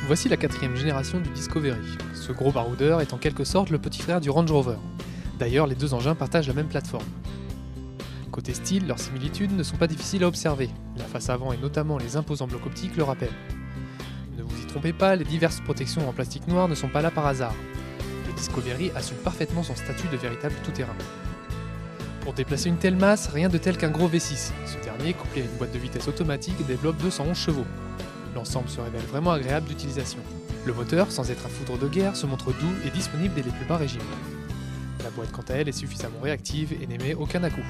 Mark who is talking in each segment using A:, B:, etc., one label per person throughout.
A: Voici la quatrième génération du Discovery. Ce gros baroudeur est en quelque sorte le petit frère du Range Rover. D'ailleurs, les deux engins partagent la même plateforme. Côté style, leurs similitudes ne sont pas difficiles à observer. La face avant et notamment les imposants blocs optiques le rappellent. Ne vous y trompez pas, les diverses protections en plastique noir ne sont pas là par hasard. Le Discovery assume parfaitement son statut de véritable tout-terrain. Pour déplacer une telle masse, rien de tel qu'un gros V6. Ce dernier, couplé à une boîte de vitesse automatique, développe 211 chevaux. L'ensemble se révèle vraiment agréable d'utilisation. Le moteur, sans être un foudre de guerre, se montre doux et disponible dès les plus bas régimes. La boîte quant à elle est suffisamment réactive et n'émet aucun à-coup.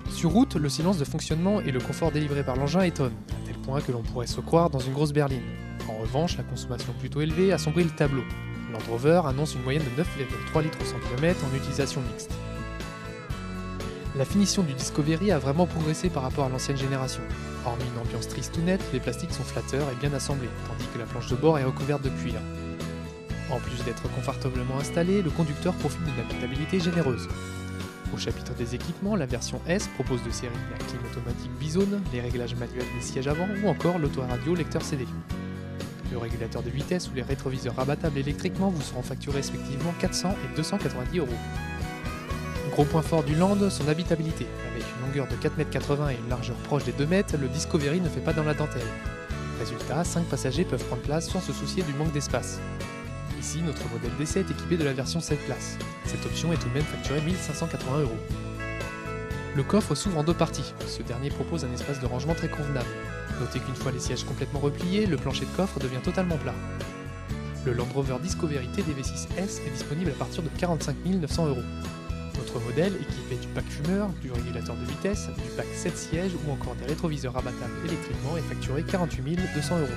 A: Sur route, le silence de fonctionnement et le confort délivré par l'engin étonnent, à tel point que l'on pourrait se croire dans une grosse berline. En revanche, la consommation plutôt élevée assombrit le tableau. Land Rover annonce une moyenne de 9,3 litres au 100 km en utilisation mixte. La finition du Discovery a vraiment progressé par rapport à l'ancienne génération. Hormis une ambiance triste ou nette, les plastiques sont flatteurs et bien assemblés, tandis que la planche de bord est recouverte de cuir. En plus d'être confortablement installé, le conducteur profite d'une habitabilité généreuse. Au chapitre des équipements, la version S propose de série la clim automatique bizone, les réglages manuels des sièges avant ou encore l'autoradio lecteur CD. Le régulateur de vitesse ou les rétroviseurs rabattables électriquement vous seront facturés respectivement 400 et 290 €. Gros point fort du Land, son habitabilité. Avec une longueur de 4,80 m et une largeur proche des 2 m, le Discovery ne fait pas dans la dentelle. Résultat, 5 passagers peuvent prendre place sans se soucier du manque d'espace. Ici, notre modèle d'essai est équipé de la version 7 places. Cette option est tout de même facturée 1 580 €. Le coffre s'ouvre en deux parties. Ce dernier propose un espace de rangement très convenable. Notez qu'une fois les sièges complètement repliés, le plancher de coffre devient totalement plat. Le Land Rover Discovery TDV6S est disponible à partir de 45 900 €. Notre modèle, équipé du pack fumeur, du régulateur de vitesse, du pack 7 sièges ou encore des rétroviseurs rabattables électriquement, est facturé 48 200 €.